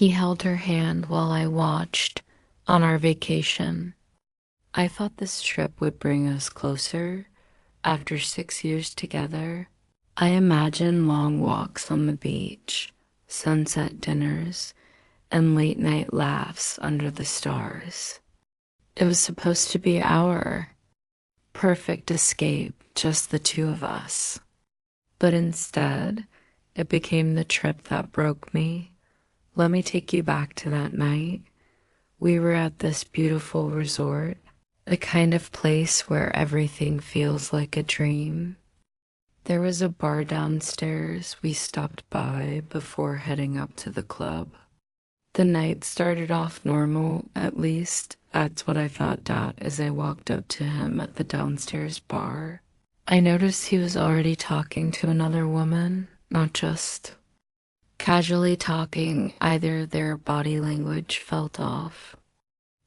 He held her hand while I watched on our vacation. I thought this trip would bring us closer after 6 years together. I imagined long walks on the beach, sunset dinners, and late night laughs under the stars. It was supposed to be our perfect escape, just the two of us. But instead, it became the trip that broke me. Let me take you back to that night. We were at this beautiful resort, the kind of place where everything feels like a dream. There was a bar downstairs we stopped by before heading up to the club. The night started off normal, at least that's what I thought out as I walked up to him at the downstairs bar. I noticed he was already talking to another woman, not just casually talking, either their body language felt off.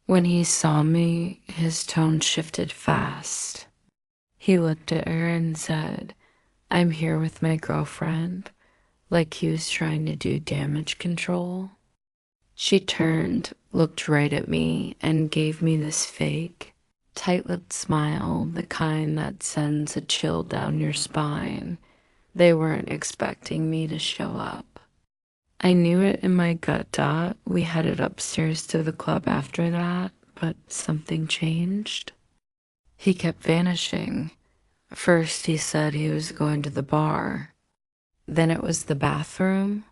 When he saw me, his tone shifted fast. He looked at her and said, "I'm here with my girlfriend," like he was trying to do damage control. She turned, looked right at me, and gave me this fake, tight-lipped smile, the kind that sends a chill down your spine. They weren't expecting me to show up. I knew it in my gut. We headed upstairs to the club after that, but something changed. He kept vanishing. First he said he was going to the bar. Then it was the bathroom.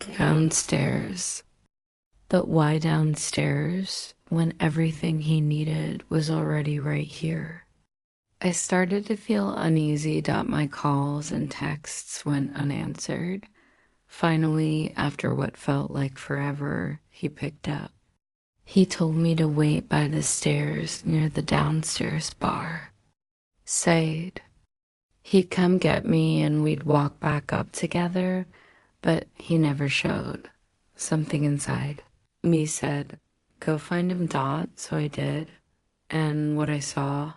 Downstairs. But why downstairs when everything he needed was already right here? I started to feel uneasy. My calls and texts went unanswered. Finally, after what felt like forever, he picked up. He told me to wait by the stairs near the downstairs bar. Said he'd come get me and we'd walk back up together, but he never showed. Something inside me said, "Go find him, Dot," so I did. And what I saw,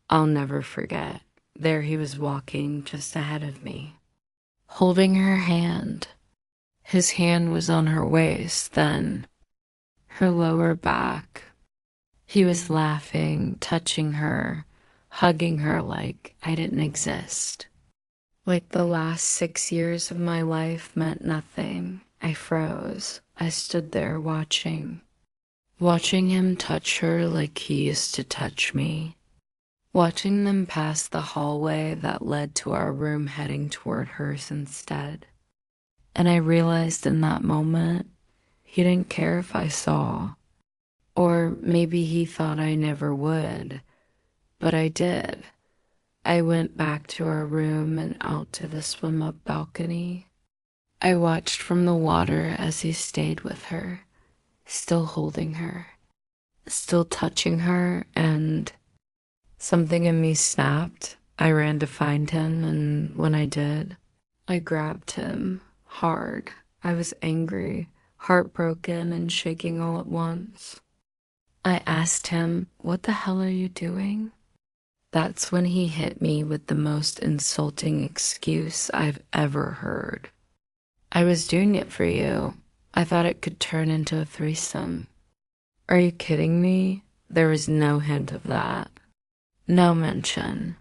I'll never forget. There he was walking just ahead of me, holding her hand. His hand was on her waist, then her lower back. He was laughing, touching her, hugging her like I didn't exist. Like the last 6 years of my life meant nothing. I froze. I stood there watching him touch her like he used to touch me. Watching them pass the hallway that led to our room, heading toward hers instead. And I realized in that moment, he didn't care if I saw. Or maybe he thought I never would. But I did. I went back to our room and out to the swim-up balcony. I watched from the water as he stayed with her, still holding her, still touching her, and something in me snapped. I ran to find him, and when I did, I grabbed him hard. I was angry, heartbroken, and shaking all at once. I asked him, "What the hell are you doing?" That's when he hit me with the most insulting excuse I've ever heard. "I was doing it for you. I thought it could turn into a threesome." Are you kidding me? There was no hint of that. No mention.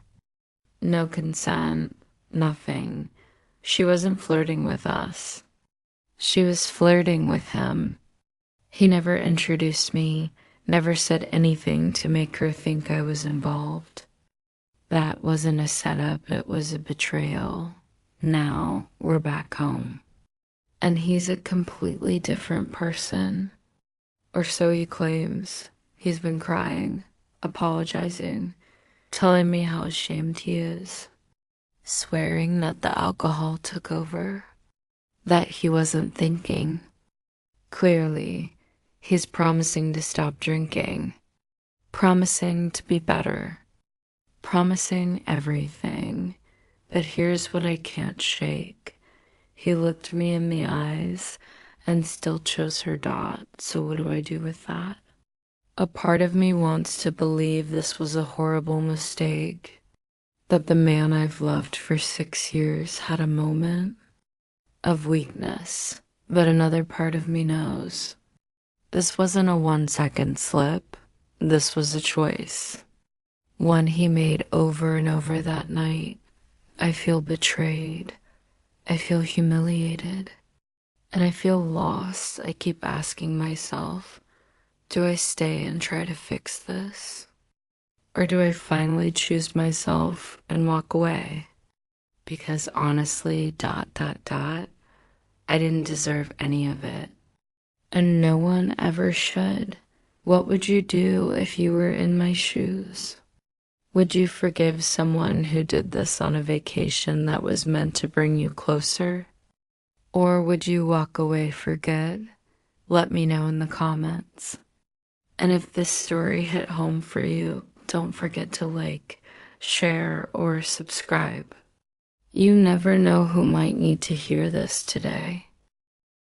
No consent. Nothing. She wasn't flirting with us. She was flirting with him. He never introduced me, never said anything to make her think I was involved. That wasn't a setup, it was a betrayal. Now we're back home. And he's a completely different person. Or so he claims. He's been crying, apologizing, telling me how ashamed he is, swearing that the alcohol took over, that he wasn't thinking. Clearly, he's promising to stop drinking, promising to be better, promising everything. But here's what I can't shake. He looked me in the eyes and still chose her. So what do I do with that? A part of me wants to believe this was a horrible mistake, that the man I've loved for 6 years had a moment of weakness, But another part of me knows this wasn't a 1 second slip. This was a choice. One he made over and over that night. I feel betrayed. I feel humiliated. And I feel lost. I keep asking myself, do I stay and try to fix this? Or do I finally choose myself and walk away? Because honestly, I didn't deserve any of it. And no one ever should. What would you do if you were in my shoes? Would you forgive someone who did this on a vacation that was meant to bring you closer? Or would you walk away for good? Let me know in the comments. And if this story hit home for you, don't forget to like, share, or subscribe. You never know who might need to hear this today.